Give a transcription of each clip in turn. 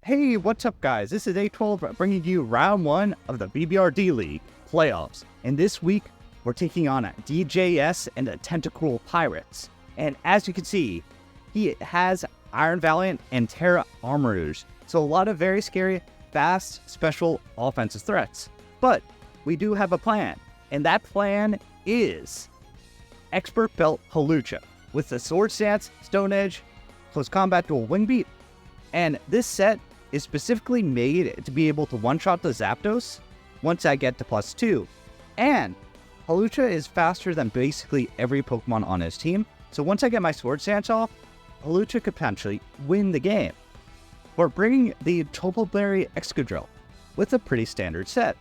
Hey, what's up guys? This is A12 bringing you round 1 of the BBR D-League playoffs. And this week, we're taking on DJS and the Tentacle Pirates. And as you can see, he has Iron Valiant and Terra Armourouge. So a lot of very scary, fast, special offensive threats. But we do have a plan. And that plan is Expert Belt Hawlucha with the Sword Stance, Stone Edge, Close Combat Dual Wing Beat. And this set is specifically made to be able to one-shot the Zapdos once I get to +2. And Hawlucha is faster than basically every Pokemon on his team, so once I get my Sword Stance off, Hawlucha could potentially win the game. We're bringing the Choppleberry Excadrill with a pretty standard set.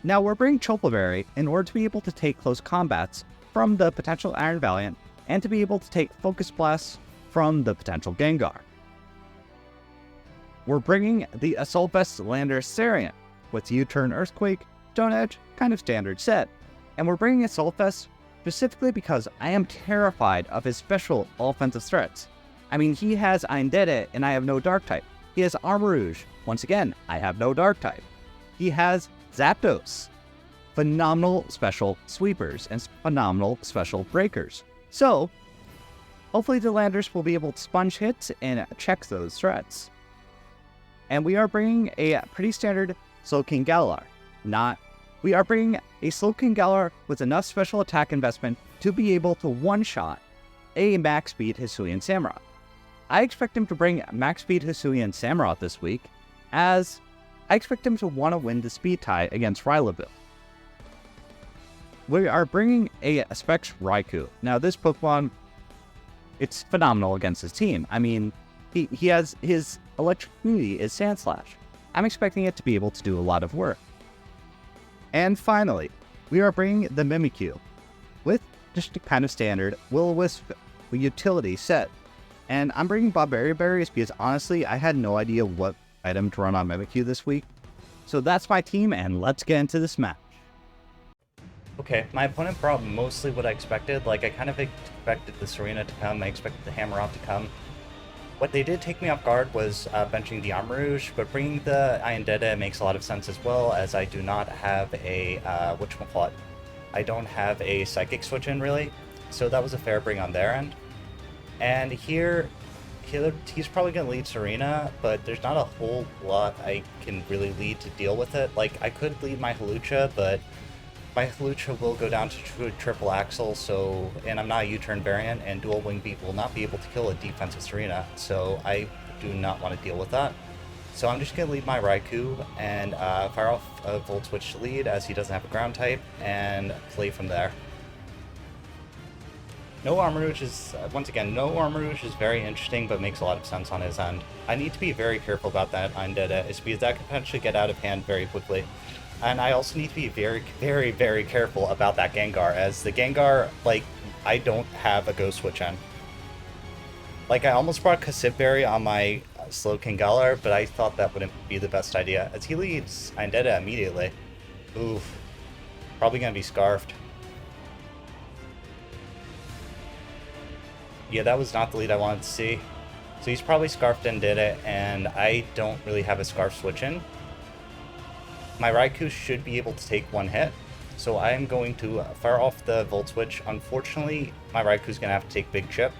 Now we're bringing Choppleberry in order to be able to take close combats from the potential Iron Valiant and to be able to take Focus Blast from the potential Gengar. We're bringing the Assault Vest Lander Sarian with U-Turn Earthquake, Stone Edge, kind of standard set. And we're bringing Assault Vest specifically because I am terrified of his special offensive threats. I mean, he has Aindere and I have no Dark type. He has Armourouge. Once again, I have no Dark type. He has Zapdos. Phenomenal special sweepers and phenomenal special breakers. So, hopefully the Landers will be able to sponge hits and check those threats. And we are bringing a pretty standard Slowking Galar. We are bringing a Slowking Galar with enough special attack investment to be able to one-shot a Max Speed Hisuian Samurott. I expect him to bring Max Speed Hisuian Samurott this week, as I expect him to want to win the speed tie against Ryleville. We are bringing a Specs Raikou. Now this Pokemon, it's phenomenal against his team. I mean, he has his electric immunity is Sandslash. I'm expecting it to be able to do a lot of work. And finally, we are bringing the Mimikyu with just a kind of standard Will-O-Wisp utility set. And I'm bringing Barbarian Berries because honestly, I had no idea what item to run on Mimikyu this week. So that's my team, and let's get into this match. Okay, my opponent brought mostly what I expected. Like, I kind of expected the Serena to come, I expected the Hammerot to come. What they did take me off guard was benching the Armourouge, but bringing the Aindere makes a lot of sense as well, as I do not have a, whatchamacallit, I don't have a Psychic switch in, really, so that was a fair bring on their end. And here, he's probably going to lead Serena, but there's not a whole lot I can really lead to deal with it. Like, I could lead my Hawlucha, but my Hawlucha will go down to triple axle, so, and I'm not a U-turn variant, and dual wing beat will not be able to kill a defensive Serena, so I do not want to deal with that. So I'm just going to lead my Raikou and fire off a Volt Switch to lead, as he doesn't have a ground type, and play from there. No Armourouge is, once again, no Armourouge is very interesting, but makes a lot of sense on his end. I need to be very careful about that Aindere, is because that could potentially get out of hand very quickly. And I also need to be very, very, very careful about that Gengar, as the Gengar, like, I don't have a Ghost Switch in. Like, I almost brought Cassipberry on my Slowking Galar, but I thought that wouldn't be the best idea, as he leads Aindere immediately. Oof. Probably gonna be Scarfed. Yeah, that was not the lead I wanted to see. So he's probably Scarfed Aindere, and I don't really have a Scarf Switch in. My Raikou should be able to take one hit, so I am going to fire off the Volt Switch. Unfortunately, my Raikou's going to have to take Big Chip,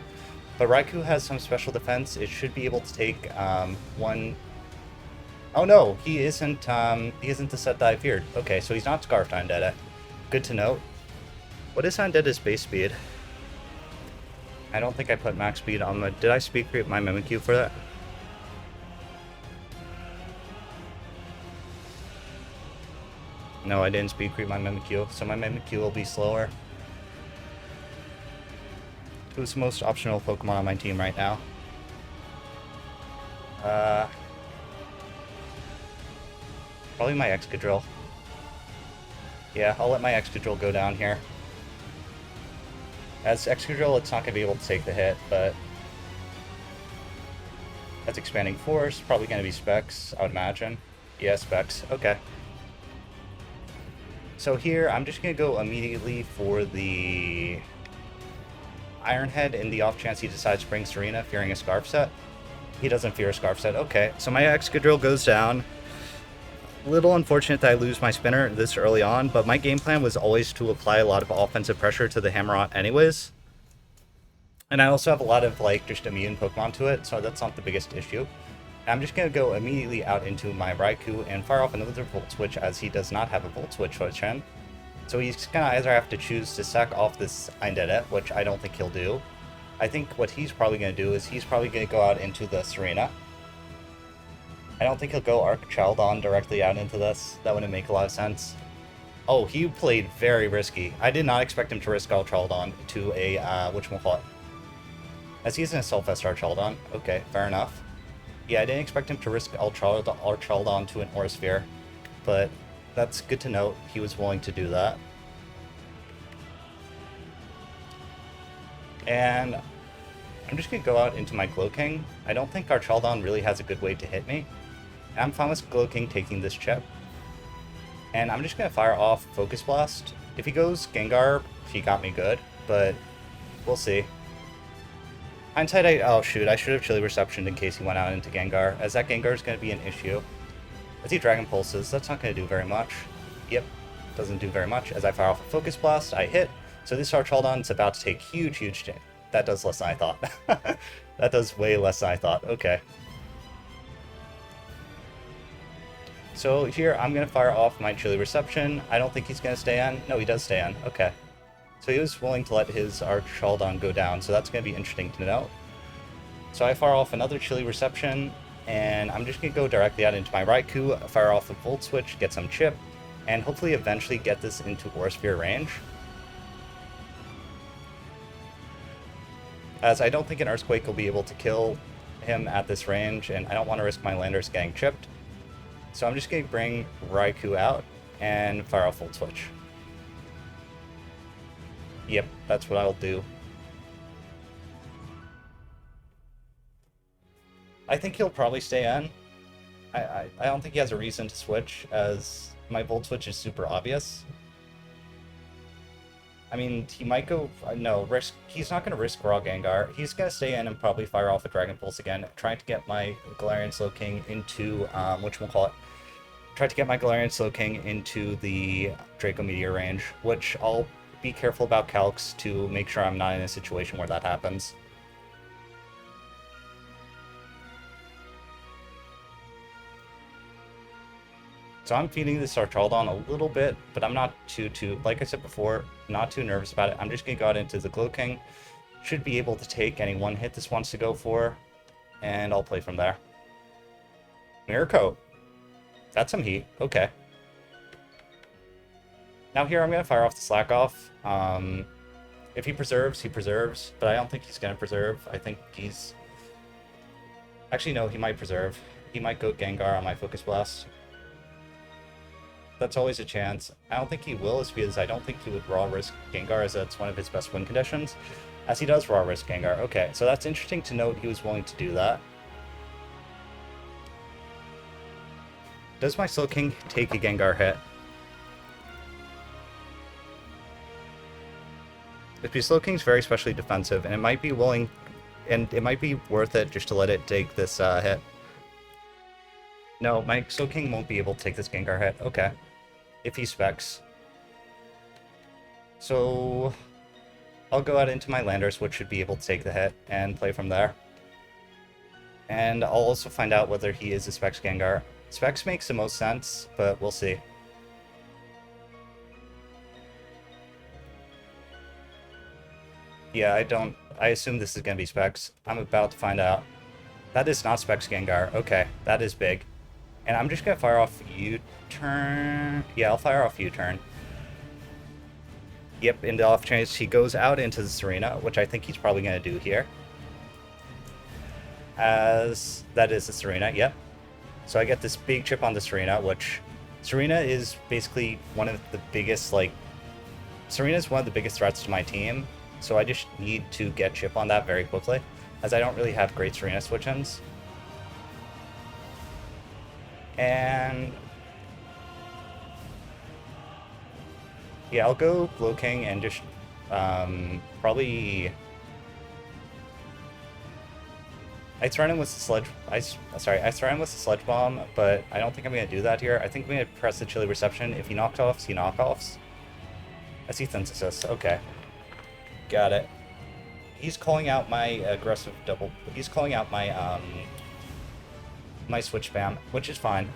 but Raikou has some special defense. It should be able to take one... Oh no, he isn't the set that I feared. Okay, so he's not Scarfed Aindere. Good to note. What is Aindere's base speed? I don't think I put max speed on the... Did I speed creep my Mimikyu for that? No, I didn't speed creep my Mimikyu, so my Mimikyu will be slower. Who's the most optional Pokemon on my team right now? Probably my Excadrill. Yeah, I'll let my Excadrill go down here. As Excadrill, it's not going to be able to take the hit, but that's Expanding Force, probably going to be Specs, I would imagine. Yeah, Specs, okay. So here, I'm just going to go immediately for the Iron Head in the off chance he decides to bring Serena, fearing a Scarf set. He doesn't fear a Scarf Set. Okay, so my Excadrill goes down. Little unfortunate that I lose my spinner this early on, but my game plan was always to apply a lot of offensive pressure to the Hammerot anyways. And I also have a lot of, like, just immune Pokemon to it, so that's not the biggest issue. I'm just going to go immediately out into my Raikou and fire off another Volt Switch, as he does not have a Volt Switch in. So he's going to either have to choose to sack off this Indedette, which I don't think he'll do. I think what he's probably going to do is he's probably going to go out into the Serena. I don't think he'll go Archildon directly out into this. That wouldn't make a lot of sense. Oh, he played very risky. I did not expect him to risk Archildon to a, whatchamacallit. As he's in a Self-Est Archildon. Okay, fair enough. Yeah, I didn't expect him to risk Archildon to an Aura Sphere, but that's good to note. He was willing to do that. And I'm just going to go out into my Glow-King. I don't think Archildon really has a good way to hit me. I'm fine with Glow-King taking this chip. And I'm just going to fire off Focus Blast. If he goes Gengar, he got me good, but we'll see. Hindsight, oh shoot, I should have Chilly Reception in case he went out into Gengar, as that Gengar is going to be an issue. As he Dragon Pulses, that's not going to do very much. Yep, doesn't do very much. As I fire off a Focus Blast, I hit. So this Archildon is about to take huge damage. That does less than I thought. That does way less than I thought. Okay. So here, I'm going to fire off my Chilly Reception. I don't think he's going to stay on. No, he does stay on. Okay. So he was willing to let his Archildon go down, so that's going to be interesting to know. So I fire off another Chilly Reception, and I'm just going to go directly out into my Raikou, fire off a Volt Switch, get some chip, and hopefully eventually get this into Aura Sphere range. As I don't think an Earthquake will be able to kill him at this range, and I don't want to risk my Landorus getting chipped. So I'm just going to bring Raikou out and fire off Volt Switch. Yep, that's what I'll do. I think he'll probably stay on. I don't think he has a reason to switch, as my Volt Switch is super obvious. I mean, he might go... No, risk. He's not going to risk Raw Gengar. He's going to stay in and probably fire off a Dragon Pulse again, trying to get my Galarian Slowking into, whatchamacallit, try to get my Galarian Slowking into the Draco Meteor range, which I'll be careful about Calcs to make sure I'm not in a situation where that happens. So I'm feeding this Archildon a little bit, but I'm not too, like I said before, not too nervous about it. I'm just going to go out into the Glow-King. Should be able to take any one hit this wants to go for, and I'll play from there. Mirror Coat. That's some heat. Okay. Now here I'm going to fire off the Slack Off. If he preserves, he preserves, but I don't think he's going to preserve. I think he's... Actually, no, he might preserve. He might go Gengar on my Focus Blast. That's always a chance. I don't think he will, is because I don't think he would raw risk Gengar, as that's one of his best win conditions. As he does raw risk Gengar. Okay, so that's interesting to note he was willing to do that. Does my Slowking take a Gengar hit? Because Slowking's very specially defensive, and it might be willing, and it might be worth it just to let it take this hit. No, my Slowking won't be able to take this Gengar hit. Okay. If he specs. So I'll go out into my Landorus, which should be able to take the hit, and play from there. And I'll also find out whether he is a Specs Gengar. Specs makes the most sense, but we'll see. Yeah, I assume this is going to be Specs. I'm about to find out. That is not Specs Gengar. Okay, that is big. And I'm just going to fire off U-turn. Yeah, I'll fire off U-turn. Yep, in the off chance he goes out into the Serena, which I think he's probably going to do here. As that is the Serena, yep. So I get this big chip on the Serena, which Serena is basically one of the biggest, like, Serena is one of the biggest threats to my team. So I just need to get chip on that very quickly, as I don't really have great Serena switch-ins. And yeah, I'll go Glow-King and just probably... I threatened him with the sledge. Sorry, I threatened with the sledge bomb, but I don't think I'm gonna do that here. I think I'm gonna press the chilly reception. If he knockoffs, he knockoffs. I see synthesis. Okay, got it. He's calling out my aggressive double. He's calling out my my switch spam, which is fine.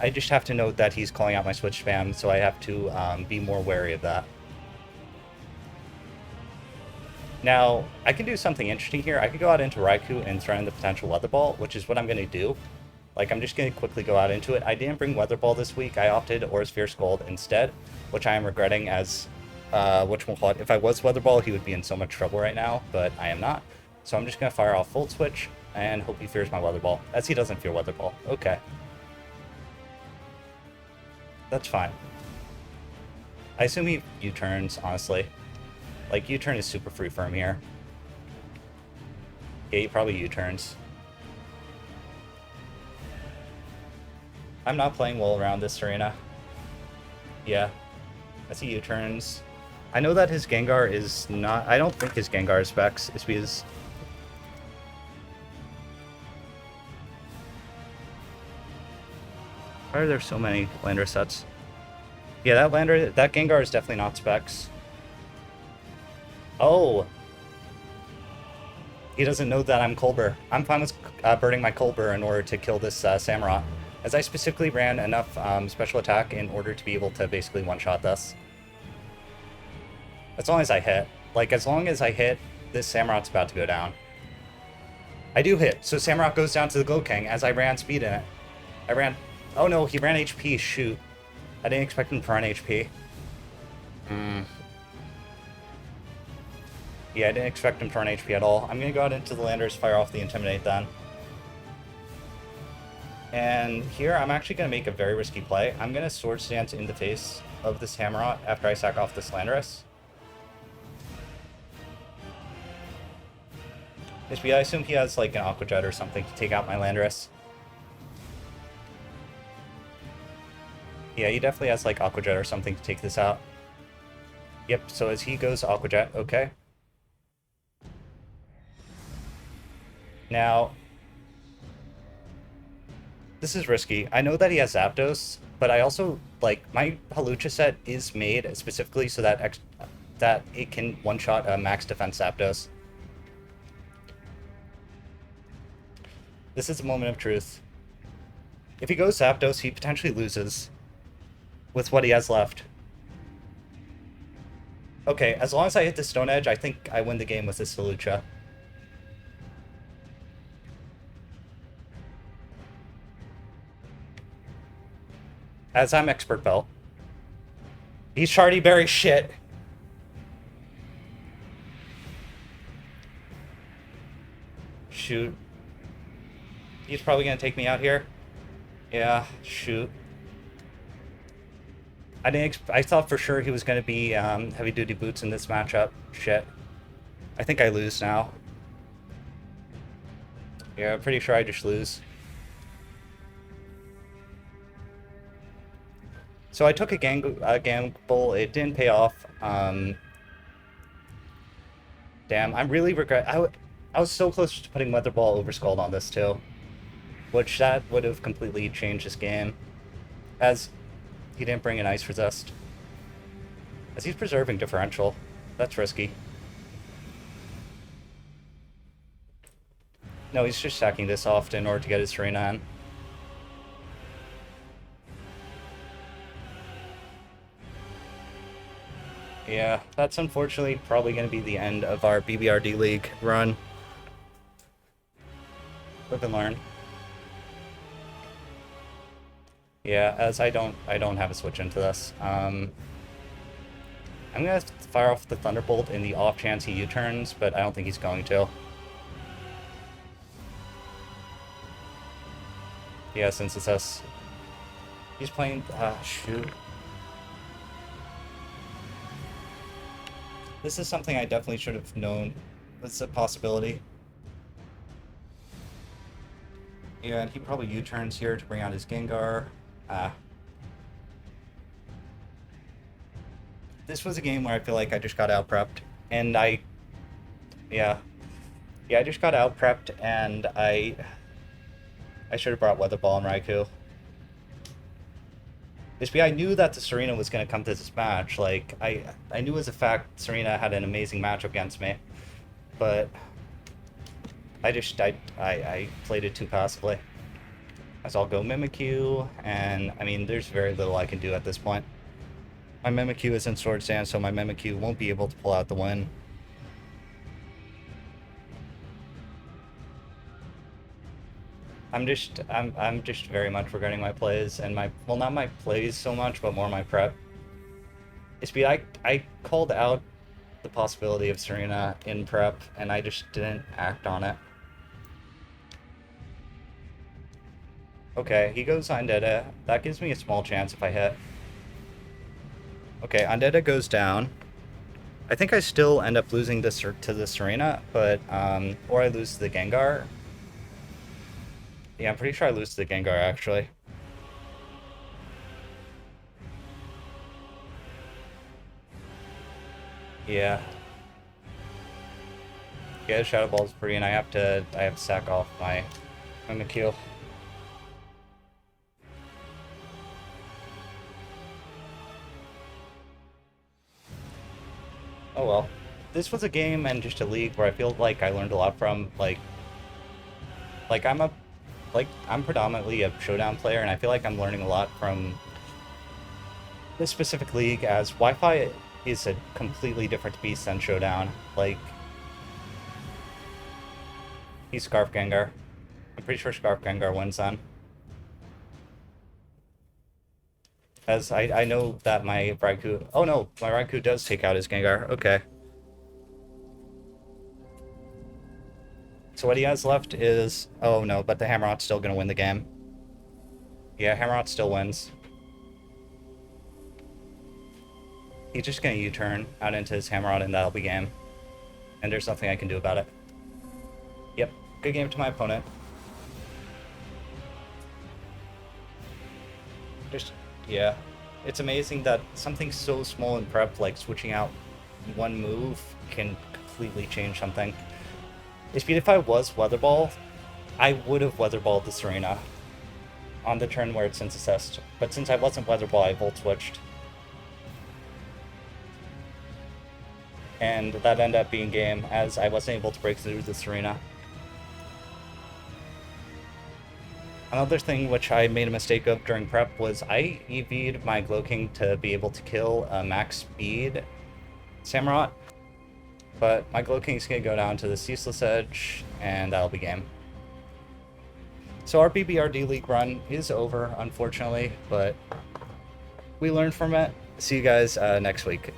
I just have to note that he's calling out my switch spam, so I have to be more wary of that. Now, I can do something interesting here. I could go out into Raikou and threaten the potential Weather Ball, which is what I'm going to do. Like, I'm just going to quickly go out into it. I didn't bring Weather Ball this week. I opted Aura's Fierce Gold instead, which I am regretting as, whatchamacallit. If I was Weather Ball, he would be in so much trouble right now, but I am not. So I'm just going to fire off Volt Switch and hope he fears my Weather Ball, as he doesn't fear Weather Ball. Okay. That's fine. I assume he U-turns, honestly. Like, U-turn is super free firm here. Yeah, he probably U-turns. I'm not playing well around this arena. Yeah. I see U-turns. I know that his Gengar is not... I don't think his Gengar is Specs. It's because... Why are there so many Lander sets? Yeah, that Gengar is definitely not Specs. Oh! He doesn't know that I'm Colbur. I'm fine with burning my Colbur in order to kill this Samurott, as I specifically ran enough special attack in order to be able to basically one-shot this. As long as I hit. Like, as long as I hit, this Samurott's about to go down. I do hit, so Samurott goes down to the Glowking as I ran speed in it. I ran... Oh no, he ran HP, shoot. I didn't expect him to run HP. Yeah, I didn't expect him to run HP at all. I'm going to go out into the Landers, fire off the Intimidate then. And here, I'm actually going to make a very risky play. I'm going to Swords Dance in the face of this Hammerot after I sack off this Landorus. I assume he has like an Aqua Jet or something to take out my Landorus. Yeah, he definitely has like Aqua Jet or something to take this out. Yep, so as he goes Aqua Jet, okay. Now, this is risky. I know that he has Zapdos, but I also, like, my Hawlucha set is made specifically so that that it can one-shot a max defense Zapdos. This is a moment of truth. If he goes Zapdos, he potentially loses with what he has left. Okay, as long as I hit the Stone Edge, I think I win the game with this Hawlucha. As I'm Expert Belt. He's Shardy Berry shit. Shoot. He's probably gonna take me out here. Yeah, shoot. I thought for sure he was gonna be heavy duty boots in this matchup. Shit. I think I lose now. Yeah, I'm pretty sure I just lose. So I took a gamble. It didn't pay off. Damn, I'm really regret. I was so close to putting Weather Ball over Scald on this too, which that would have completely changed this game, as he didn't bring an Ice Resist. As he's preserving differential, that's risky. No, he's just stacking this off in order to get his Serena in. Yeah, that's unfortunately probably going to be the end of our BBR D-League run. Live and learn. Yeah, as I don't have a switch into this. I'm going to fire off the Thunderbolt in the off chance he U-turns, but I don't think he's going to. Yeah, since it's us. He's playing... shoot. This is something I definitely should have known. It's a possibility. Yeah, and he probably U-turns here to bring out his Gengar. This was a game where I feel like I just got out-prepped. And yeah, Yeah, I just got out prepped, and I should have brought Weather Ball and Raikou. I knew that the Serena was going to come to this match. Like, I knew as a fact Serena had an amazing matchup against me, but I played it too passively. So I'll go Mimikyu, and I mean, there's very little I can do at this point. My Mimikyu is in Sword Stand, so my Mimikyu won't be able to pull out the win. I'm just very much regretting my plays, and well, not my plays so much, but more my prep. I called out the possibility of Serena in prep, and I just didn't act on it. Okay, he goes Undead. That gives me a small chance if I hit. Okay, Undead goes down. I think I still end up losing this to the Serena, but or I lose to the Gengar. Yeah, I'm pretty sure I lose to the Gengar actually. Yeah. Yeah, Shadow Ball's free, and I have to sack off my Mimikyu. Oh well. This was a game and just a league where I feel like I learned a lot from. Like I'm predominantly a Showdown player, and I feel like I'm learning a lot from this specific league, as Wi-Fi is a completely different beast than Showdown. Like, he's Scarf Gengar. I'm pretty sure Scarf Gengar wins then. As I know that my Raikou... Oh no, my Raikou does take out his Gengar. Okay. So what he has left is... Oh no, but the Hammerot's still going to win the game. Yeah, Hammerot still wins. He's just going to U-turn out into his Hammerot, and that'll be game. And there's nothing I can do about it. Yep, good game to my opponent. Yeah. It's amazing that something so small in prep, like switching out one move, can completely change something. If I was Weather Ball, I would have Weather Balled the Serena on the turn where it's Sense Assist. But since I wasn't Weather Ball, I Volt Switched. And that ended up being game, as I wasn't able to break through the Serena. Another thing which I made a mistake of during prep was I EV'd my Glowking to be able to kill a max speed Samurott. But my Glowking's going to go down to the Ceaseless Edge, and that'll be game. So our BBR D-League run is over, unfortunately, but we learned from it. See you guys next week.